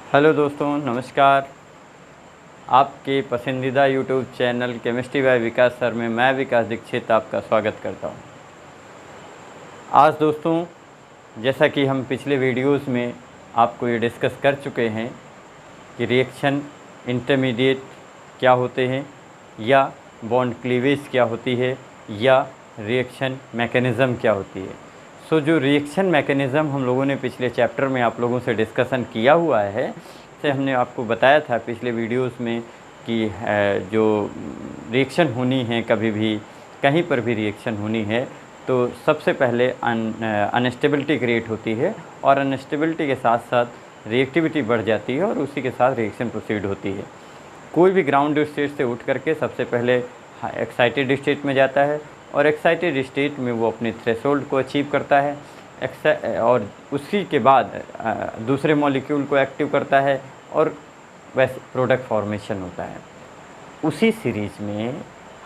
Hello दोस्तों, नमस्कार। आपके पसंदीदा यूट्यूब चैनल केमिस्ट्री बाय विकास सर में मैं विकास दीक्षित आपका स्वागत करता हूं। आज दोस्तों, जैसा कि हम पिछले वीडियोस में आपको ये डिस्कस कर चुके हैं कि रिएक्शन इंटरमीडिएट क्या होते हैं या बॉन्ड क्लीवेज क्या होती है या रिएक्शन मैकेनिज़्म क्या होती है। जो रिएक्शन मैकेनिज़्म हम लोगों ने पिछले चैप्टर में आप लोगों से डिस्कशन किया हुआ है, से हमने आपको बताया था पिछले वीडियोस में कि जो रिएक्शन होनी है, कभी भी कहीं पर भी रिएक्शन होनी है तो सबसे पहले अनस्टेबिलिटी क्रिएट होती है और अनस्टेबिलिटी के साथ साथ रिएक्टिविटी बढ़ जाती है और उसी के साथ रिएक्शन प्रोसीड होती है। कोई भी ग्राउंड स्टेट से उठ करके सबसे पहले एक्साइटेड स्टेट में जाता है और एक्साइटेड स्टेट में वो अपने थ्रेशोल्ड को अचीव करता है और उसी के बाद दूसरे मॉलिक्यूल को एक्टिव करता है और वैसे प्रोडक्ट फॉर्मेशन होता है। उसी सीरीज़ में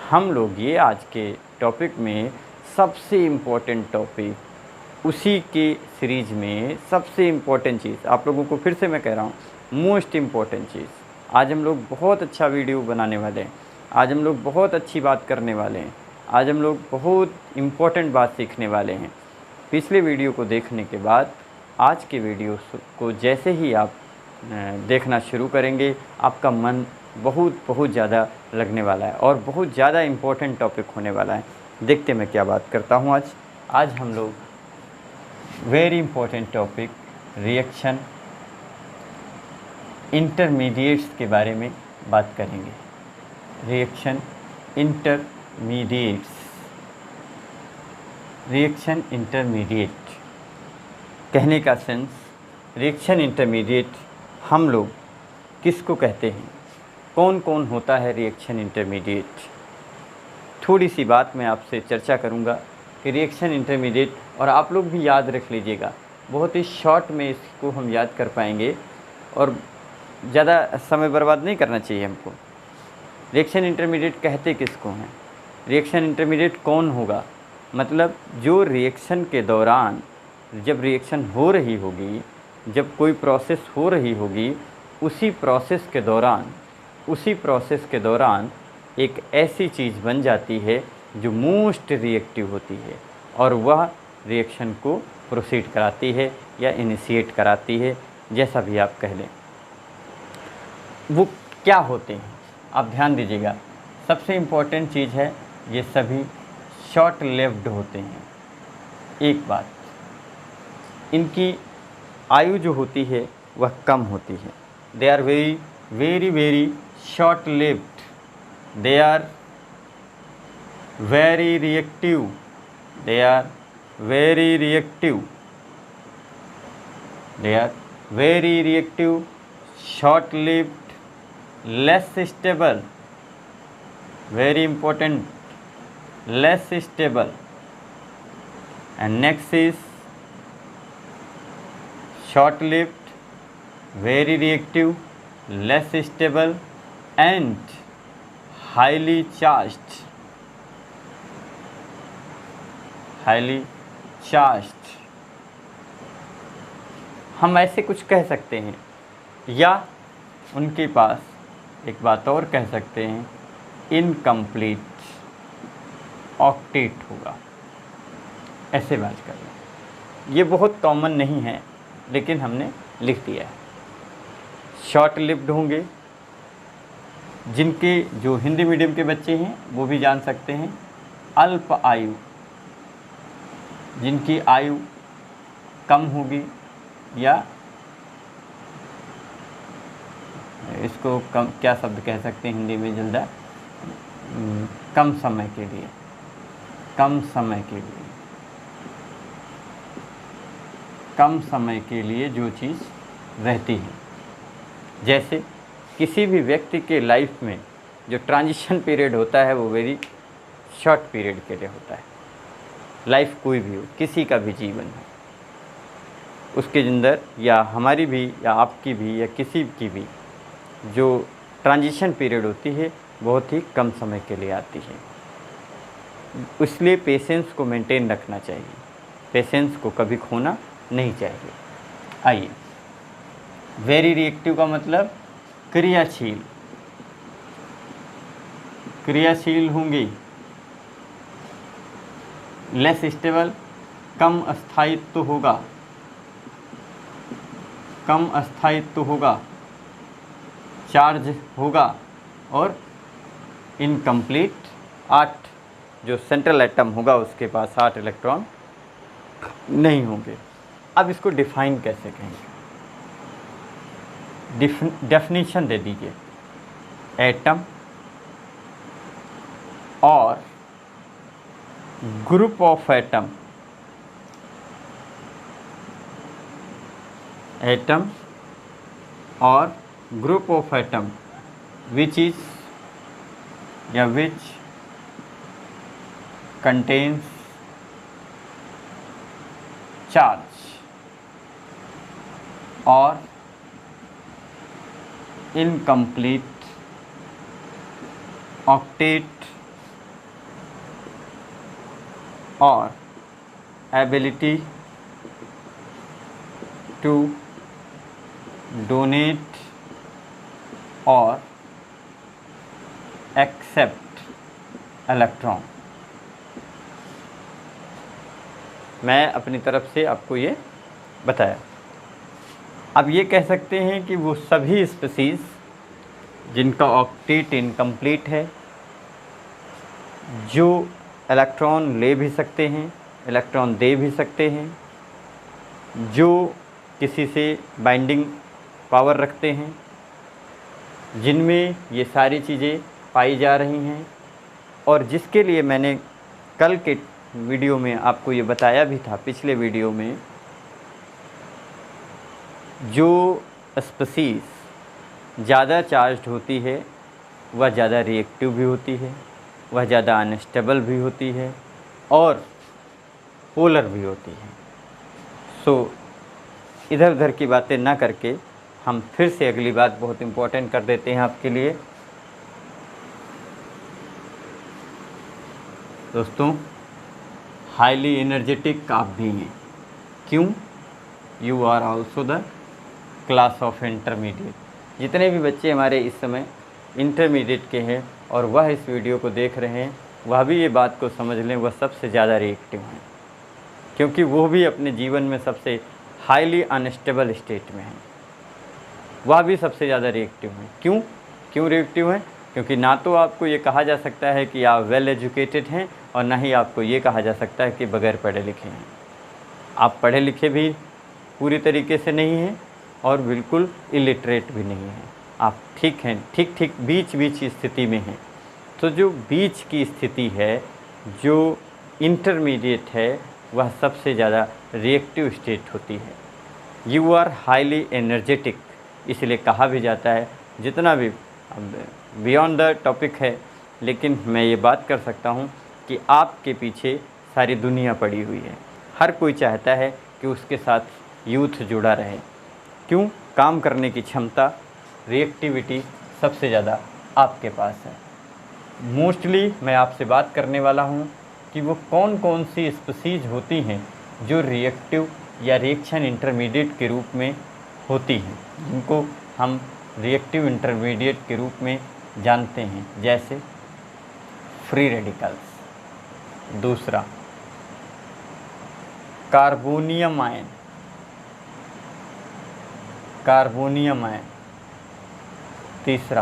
हम लोग ये आज के टॉपिक में सबसे इम्पोर्टेंट टॉपिक, उसी के सीरीज़ में सबसे इम्पोर्टेंट चीज़ आप लोगों को फिर से मैं कह रहा हूँ, मोस्ट इम्पोर्टेंट चीज़ आज हम लोग बहुत अच्छा वीडियो बनाने वाले हैं। आज हम लोग बहुत अच्छी बात करने वाले हैं। आज हम लोग बहुत इम्पोर्टेंट बात सीखने वाले हैं। पिछले वीडियो को देखने के बाद आज के वीडियो को जैसे ही आप देखना शुरू करेंगे, आपका मन बहुत ज़्यादा लगने वाला है और बहुत ज़्यादा इम्पोर्टेंट टॉपिक होने वाला है। देखते मैं क्या बात करता हूँ। आज हम लोग very important topic reaction intermediates के बारे में बात करेंगे। रिएक्शन इंटरमीडिएट्स, रिएक्शन इंटरमीडिएट कहने का सेंस, रिएक्शन इंटरमीडिएट हम लोग किसको कहते हैं, कौन कौन होता है रिएक्शन इंटरमीडिएट। थोड़ी सी बात मैं आपसे चर्चा करूंगा कि रिएक्शन इंटरमीडिएट, और आप लोग भी याद रख लीजिएगा, बहुत ही शॉर्ट में इसको हम याद कर पाएंगे और ज़्यादा समय बर्बाद नहीं करना चाहिए हमको। रिएक्शन इंटरमीडिएट कहते किसको हैं, रिएक्शन इंटरमीडिएट कौन होगा, मतलब जो रिएक्शन के दौरान, जब रिएक्शन हो रही होगी, जब कोई प्रोसेस हो रही होगी, उसी प्रोसेस के दौरान एक ऐसी चीज़ बन जाती है जो मोस्ट रिएक्टिव होती है और वह रिएक्शन को प्रोसीड कराती है या इनिशिएट कराती है, जैसा भी आप कह लें। वो क्या होते हैं आप ध्यान दीजिएगा। सबसे इम्पोर्टेंट चीज़ है, ये सभी शॉर्ट लिव्ड होते हैं। एक बात, इनकी आयु जो होती है वह कम होती है। They are very short lived, they are very reactive, they are very reactive, short lived, less stable, very important, less stable. And next is short lived, very reactive, less stable and highly charged. हम ऐसे कुछ कह सकते हैं या उनके पास एक बात और कह सकते हैं, इनकम्प्लीट ऑक्टेट होगा। ऐसे बात कर रहे हैं, ये बहुत कॉमन नहीं है लेकिन हमने लिख दिया है। शॉर्ट लिव्ड होंगे, जिनके जो हिंदी मीडियम के बच्चे हैं वो भी जान सकते हैं। अल्प आयु, जिनकी आयु कम होगी या इसको कम, क्या शब्द कह सकते हैं हिंदी में जल्दा, कम समय के लिए जो चीज़ रहती है। जैसे किसी भी व्यक्ति के लाइफ में जो ट्रांजिशन पीरियड होता है वो वेरी शॉर्ट पीरियड के लिए होता है। लाइफ कोई भी हो, किसी का भी जीवन हो, उसके अंदर या हमारी भी या आपकी भी या किसी की भी जो ट्रांजिशन पीरियड होती है बहुत ही कम समय के लिए आती है। इसलिए पेशेंस को मेंटेन रखना चाहिए, पेशेंस को कभी खोना नहीं चाहिए। आइए वेरी रिएक्टिव का मतलब क्रियाशील, क्रियाशील होंगी। लेस स्टेबल, कम स्थायित्व होगा, कम स्थायित्व होगा, चार्ज होगा। और इनकम्प्लीट, 8 जो सेंट्रल एटम होगा उसके पास 8 इलेक्ट्रॉन नहीं होंगे। अब इसको डिफाइन कैसे कहेंगे? डेफिनेशन दे दीजिए। एटम और ग्रुप ऑफ एटम, एटम और group of atom which is या विच कंटेन्स चार्ज और इनकम्प्लीट ऑक्टेट और एबिलिटी टू डोनेट और एक्सेप्ट इलेक्ट्रॉन। मैं अपनी तरफ से आपको ये बताया। अब ये कह सकते हैं कि वो सभी स्पीसीज़ जिनका ऑक्टेट इनकम्प्लीट है, जो इलेक्ट्रॉन ले भी सकते हैं, इलेक्ट्रॉन दे भी सकते हैं, जो किसी से बाइंडिंग पावर रखते हैं, जिनमें ये सारी चीज़ें पाई जा रही हैं, और जिसके लिए मैंने कल के वीडियो में आपको ये बताया भी था, पिछले वीडियो में, जो स्पीसीज़ ज़्यादा चार्ज्ड होती है वह ज़्यादा रिएक्टिव भी होती है, वह ज़्यादा अनस्टेबल भी होती है और पोलर भी होती है। सो इधर उधर की बातें ना करके हम फिर से अगली बात बहुत इम्पोर्टेंट कर देते हैं आपके लिए। दोस्तों, हाईली एनर्जेटिक आप भी हैं। क्यों? You are also the class of intermediate. जितने भी बच्चे हमारे इस समय इंटरमीडिएट के हैं और वह इस वीडियो को देख रहे हैं, वह भी ये बात को समझ लें, वह सबसे ज़्यादा रिएक्टिव हैं, क्योंकि वो भी अपने जीवन में सबसे हाईली अनस्टेबल स्टेट में हैं। वह भी सबसे ज़्यादा रिएक्टिव हैं। क्यों रिएक्टिव हैं? क्योंकि ना तो आपको ये कहा जा सकता है कि आप वेल एजुकेटेड हैं और ना ही आपको ये कहा जा सकता है कि बगैर पढ़े लिखे हैं। आप पढ़े लिखे भी पूरी तरीके से नहीं हैं और बिल्कुल इलिटरेट भी नहीं हैं। आप ठीक हैं, ठीक बीच स्थिति में हैं। तो जो बीच की स्थिति है, जो इंटरमीडिएट है, वह सबसे ज़्यादा रिएक्टिव स्टेट होती है। यू आर हाईली एनर्जेटिक, इसलिए कहा भी जाता है। जितना भी बियॉन्ड द टॉपिक है, लेकिन मैं ये बात कर सकता हूँ कि आपके पीछे सारी दुनिया पड़ी हुई है। हर कोई चाहता है कि उसके साथ यूथ जुड़ा रहे। क्यों? काम करने की क्षमता, रिएक्टिविटी सबसे ज़्यादा आपके पास है। मोस्टली मैं आपसे बात करने वाला हूँ कि वो कौन कौन सी स्पीसीज होती हैं जो रिएक्टिव या रिएक्शन इंटरमीडिएट के रूप में होती हैं, जिनको हम रिएक्टिव इंटरमीडिएट के रूप में जानते हैं, जैसे फ्री रेडिकल्स। दूसरा, कार्बोनियम आयन, तीसरा,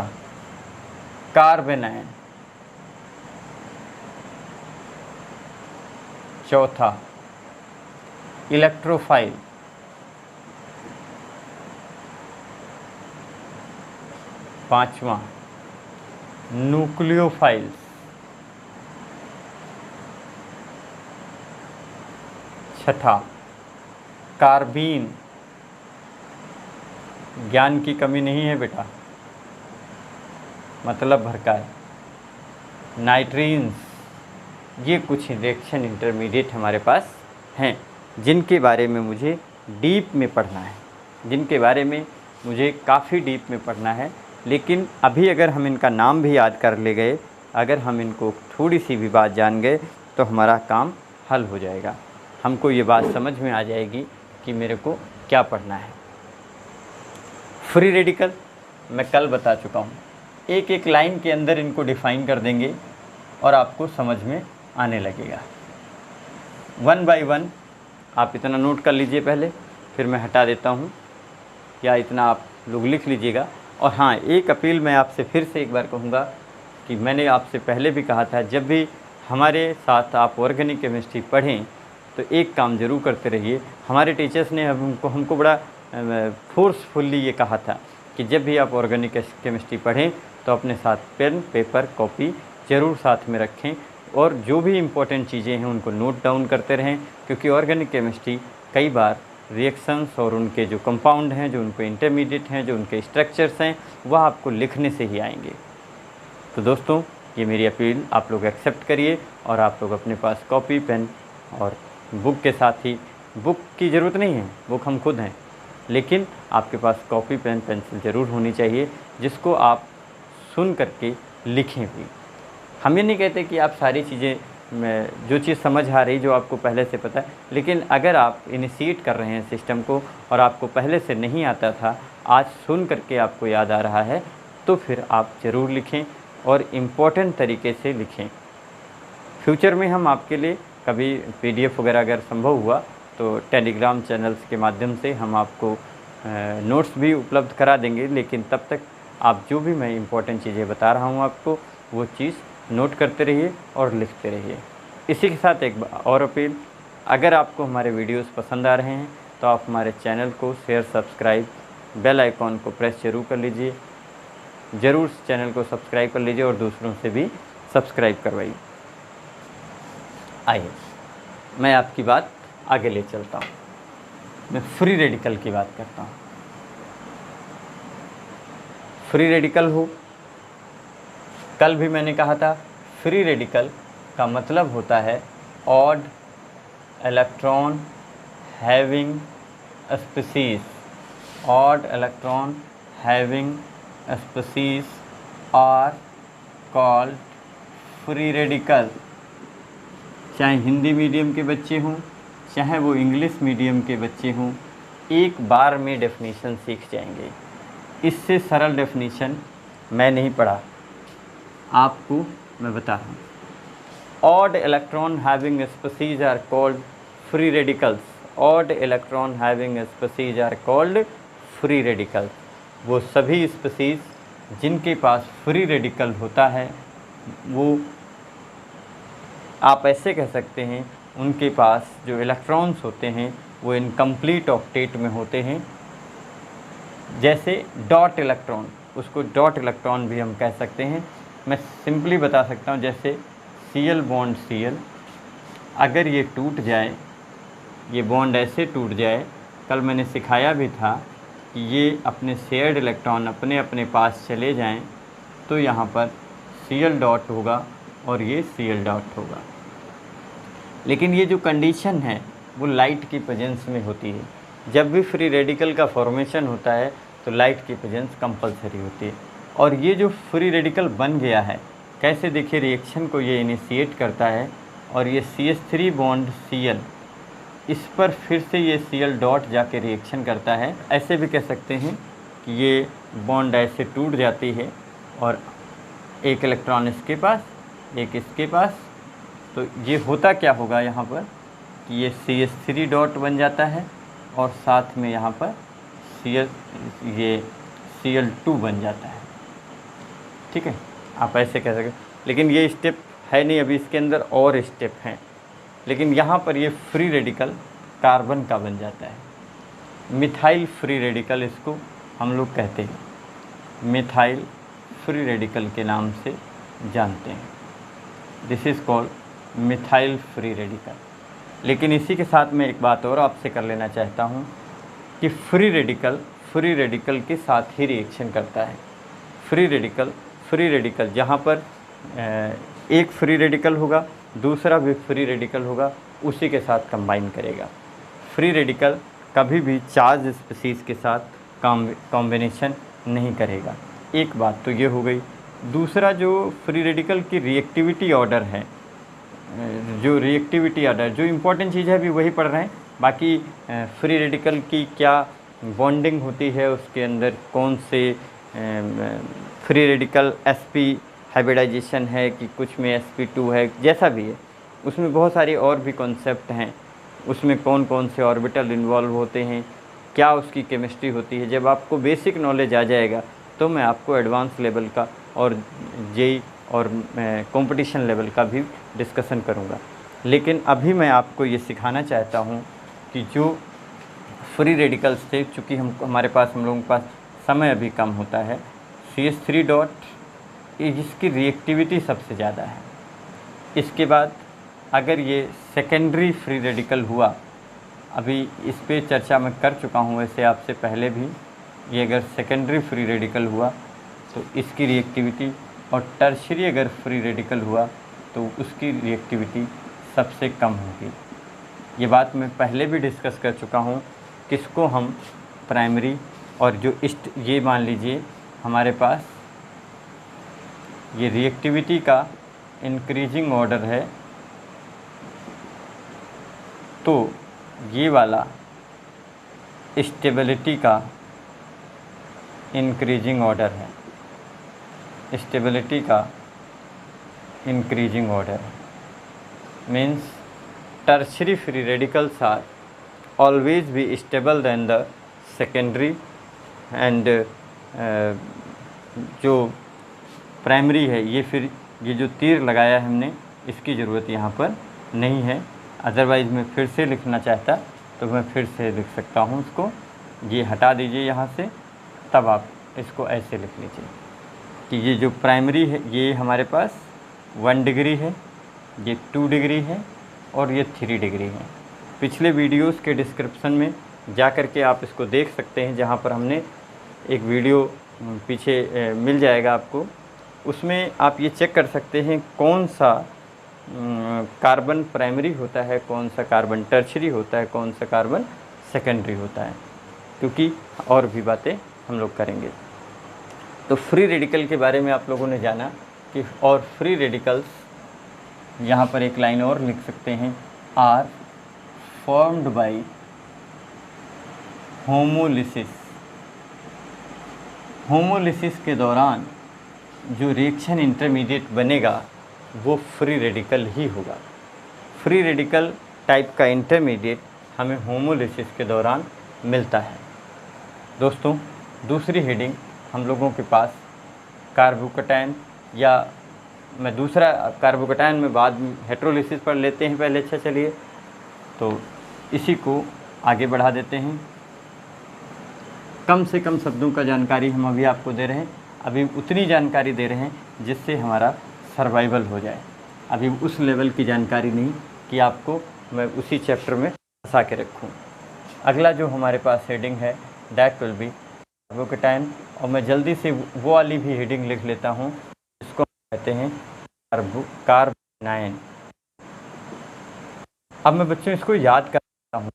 कार्बन आयन। चौथा, इलेक्ट्रोफाइल। पांचवा, न्यूक्लियोफाइल्स। छठा, कार्बीन। ज्ञान की कमी नहीं है बेटा, मतलब भर का है। नाइट्रीन्स। ये कुछ रिएक्शन इंटरमीडिएट हमारे पास हैं, जिनके बारे में मुझे डीप में पढ़ना है, जिनके बारे में मुझे काफ़ी डीप में पढ़ना है। लेकिन अभी अगर हम इनका नाम भी याद कर ले गए, अगर हम इनको थोड़ी सी भी बात जान गए, तो हमारा काम हल हो जाएगा। हमको ये बात समझ में आ जाएगी कि मेरे को क्या पढ़ना है। फ्री रेडिकल मैं कल बता चुका हूँ, एक एक लाइन के अंदर इनको डिफ़ाइन कर देंगे और आपको समझ में आने लगेगा। वन बाय वन आप इतना नोट कर लीजिए पहले, फिर मैं हटा देता हूँ, या इतना आप लोग लिख लीजिएगा। और हाँ, एक अपील मैं आपसे फिर से एक बार कहूँगा कि मैंने आपसे पहले भी कहा था, जब भी हमारे साथ आप ऑर्गेनिक केमिस्ट्री पढ़ें तो एक काम ज़रूर करते रहिए। हमारे टीचर्स ने हमको बड़ा फोर्सफुल्ली ये कहा था कि जब भी आप ऑर्गेनिक केमिस्ट्री पढ़ें तो अपने साथ पेन, पेपर, कॉपी ज़रूर साथ में रखें और जो भी इम्पोर्टेंट चीज़ें हैं उनको नोट डाउन करते रहें, क्योंकि ऑर्गेनिक केमिस्ट्री कई बार रिएक्शंस और उनके जो कंपाउंड हैं, जो उनके इंटरमीडिएट हैं, जो उनके स्ट्रक्चर्स हैं, वह आपको लिखने से ही आएंगे। तो दोस्तों, ये मेरी अपील आप लोग एक्सेप्ट करिए और आप लोग अपने पास कॉपी, पेन और बुक के साथ ही, बुक की ज़रूरत नहीं है, बुक हम खुद हैं, लेकिन आपके पास कॉपी, पेन, पेंसिल ज़रूर होनी चाहिए, जिसको आप सुन करके लिखें भी। हम ये नहीं कहते कि आप सारी चीज़ें जो चीज़ समझ आ रही, जो आपको पहले से पता है, लेकिन अगर आप इनिशिएट कर रहे हैं सिस्टम को और आपको पहले से नहीं आता था, आज सुन करके आपको याद आ रहा है, तो फिर आप ज़रूर लिखें और इम्पोर्टेंट तरीके से लिखें। फ्यूचर में हम आपके लिए कभी PDF वगैरह अगर संभव हुआ तो टेलीग्राम चैनल्स के माध्यम से हम आपको नोट्स भी उपलब्ध करा देंगे, लेकिन तब तक आप जो भी मैं इम्पोर्टेंट चीज़ें बता रहा हूँ आपको, वो चीज़ नोट करते रहिए और लिखते रहिए। इसी के साथ एक और अपील, अगर आपको हमारे वीडियोस पसंद आ रहे हैं तो आप हमारे चैनल को शेयर, सब्सक्राइब, बेल आइकॉन को प्रेस जरूर कर लीजिए, ज़रूर चैनल को सब्सक्राइब कर लीजिए और दूसरों से भी सब्सक्राइब करवाइए। आइए मैं आपकी बात आगे ले चलता हूँ, मैं फ्री रेडिकल की बात करता हूँ। फ्री रेडिकल हो, कल भी मैंने कहा था, फ्री रेडिकल का मतलब होता है odd electron having species, odd electron having species are called free radical. चाहे हिंदी मीडियम के बच्चे हों, चाहे वो इंग्लिश मीडियम के बच्चे हों, एक बार में डेफिनेशन सीख जाएंगे। इससे सरल डेफिनेशन मैं नहीं पढ़ा, आपको मैं बता रहा हूँ। Odd electron having species are called free radicals. Odd electron having species are called free radicals. वो सभी स्पीसीज जिनके पास फ्री रेडिकल होता है, वो आप ऐसे कह सकते हैं, उनके पास जो इलेक्ट्रॉन्स होते हैं वो इनकम्प्लीट ऑक्टेट में होते हैं। जैसे डॉट इलेक्ट्रॉन, उसको डॉट इलेक्ट्रॉन भी हम कह सकते हैं। मैं सिंपली बता सकता हूँ, जैसे Cl बॉन्ड Cl, अगर ये टूट जाए, ये बॉन्ड ऐसे टूट जाए, कल मैंने सिखाया भी था कि ये अपने शेयर्ड इलेक्ट्रॉन अपने अपने पास चले जाएं, तो यहाँ पर Cl डॉट होगा और ये Cl डॉट होगा। लेकिन ये जो कंडीशन है वो लाइट की प्रेजेंस में होती है। जब भी फ्री रेडिकल का फॉर्मेशन होता है तो लाइट की प्रेजेंस कंपलसरी होती है। और ये जो फ्री रेडिकल बन गया है, कैसे देखिए, रिएक्शन को ये इनिशिएट करता है और ये CH3 बॉन्ड Cl, इस पर फिर से ये Cl डॉट जाके रिएक्शन करता है। ऐसे भी कह सकते हैं कि ये बॉन्ड ऐसे टूट जाती है और एक इलेक्ट्रॉन इसके पास, एक इसके पास, तो ये होता क्या होगा यहाँ पर कि ये CH3 डॉट बन जाता है और साथ में यहाँ पर ये Cl2 बन जाता है। ठीक है, आप ऐसे कह सकते, लेकिन ये स्टेप है नहीं, अभी इसके अंदर और स्टेप हैं। लेकिन यहाँ पर ये फ्री रेडिकल कार्बन का बन जाता है। मिथाइल फ्री रेडिकल इसको हम लोग कहते हैं, मिथाइल फ्री रेडिकल के नाम से जानते हैं। This is called methyl free radical. लेकिन इसी के साथ मैं एक बात और आपसे कर लेना चाहता हूँ कि फ्री रेडिकल के साथ ही रिएक्शन करता है। फ्री रेडिकल जहाँ पर एक फ्री रेडिकल होगा, दूसरा भी फ्री रेडिकल होगा, उसी के साथ कंबाइन करेगा। फ्री रेडिकल कभी भी चार्ज स्पीसीज़ के साथ कॉम्बिनेशन नहीं करेगा। एक बात तो ये हो गई। दूसरा, जो फ्री रेडिकल की रिएक्टिविटी ऑर्डर है, जो रिएक्टिविटी ऑर्डर जो इम्पोर्टेंट चीज़ है, अभी वही पढ़ रहे हैं। बाकी फ्री रेडिकल की क्या बॉन्डिंग होती है उसके अंदर कौन से फ्री रेडिकल sp हाइब्रिडाइजेशन है कि कुछ में sp2 है, जैसा भी है उसमें बहुत सारी और भी कॉन्सेप्ट हैं। उसमें कौन कौन से ऑर्बिटल इन्वॉल्व होते हैं, क्या उसकी केमिस्ट्री होती है। जब आपको बेसिक नॉलेज आ जाएगा तो मैं आपको एडवांस लेवल का और जेई और कंपटीशन लेवल का भी डिस्कशन करूंगा। लेकिन अभी मैं आपको ये सिखाना चाहता हूँ कि जो फ्री रेडिकल्स थे, चूँकि हमारे पास हम लोगों के पास समय अभी कम होता है, CH3 डॉट जिसकी रिएक्टिविटी सबसे ज़्यादा है। इसके बाद अगर ये सेकेंडरी फ्री रेडिकल हुआ, अभी इस पे चर्चा मैं कर चुका हूँ वैसे आपसे पहले भी, ये अगर सेकेंडरी फ्री रेडिकल हुआ तो इसकी रिएक्टिविटी, और टर्शरी अगर फ्री रेडिकल हुआ तो उसकी रिएक्टिविटी सबसे कम होगी। ये बात मैं पहले भी डिस्कस कर चुका हूँ। किसको हम प्राइमरी और जो ये मान लीजिए हमारे पास ये रिएक्टिविटी का इंक्रीजिंग ऑर्डर है, तो ये वाला स्टेबिलिटी का इंक्रीजिंग ऑर्डर है, स्टेबिलिटी का increasing order means tertiary free radicals are always be stable then the secondary and जो प्राइमरी है ये फिर ये जो तीर लगाया है हमने इसकी ज़रूरत यहाँ पर नहीं है। अदरवाइज़ मैं फिर से लिखना चाहता तो मैं फिर से लिख सकता हूँ इसको, ये हटा दीजिए यहाँ से, तब आप इसको ऐसे लिख लीजिए कि ये जो प्राइमरी है ये हमारे पास 1 डिग्री है, ये 2 डिग्री है और ये 3 डिग्री है। पिछले वीडियोस के डिस्क्रिप्शन में जा कर के आप इसको देख सकते हैं, जहाँ पर हमने एक वीडियो पीछे मिल जाएगा आपको, उसमें आप ये चेक कर सकते हैं कौन सा कार्बन प्राइमरी होता है, कौन सा कार्बन टर्शरी होता है, कौन सा कार्बन सेकेंडरी होता है, क्योंकि और भी बातें हम लोग करेंगे। तो फ्री रेडिकल के बारे में आप लोगों ने जाना कि, और फ्री रेडिकल्स यहाँ पर एक लाइन और लिख सकते हैं, are formed by homolysis. Homolysis के दौरान जो रिएक्शन इंटरमीडिएट बनेगा वो फ्री रेडिकल ही होगा। फ्री रेडिकल टाइप का इंटरमीडिएट हमें होमोलिसिस के दौरान मिलता है। दोस्तों, दूसरी हेडिंग हम लोगों के पास कार्बोकैटायन, या मैं दूसरा कार्बोकैटायन में बाद में हेटेरोलिसिस पर लेते हैं पहले। अच्छा चलिए, तो इसी को आगे बढ़ा देते हैं। कम से कम शब्दों का जानकारी हम अभी आपको दे रहे हैं, अभी उतनी जानकारी दे रहे हैं जिससे हमारा सर्वाइवल हो जाए। अभी उस लेवल की जानकारी नहीं कि आपको मैं उसी चैप्टर में फंसा के रखूँ। अगला जो हमारे पास हेडिंग है दैट विल बी कार्बोकैटायन, और मैं जल्दी से वो वाली भी हेडिंग लिख लेता हूँ जिसको कहते हैं कार्बोनाइन। अब मैं बच्चों इसको याद करता हूँ।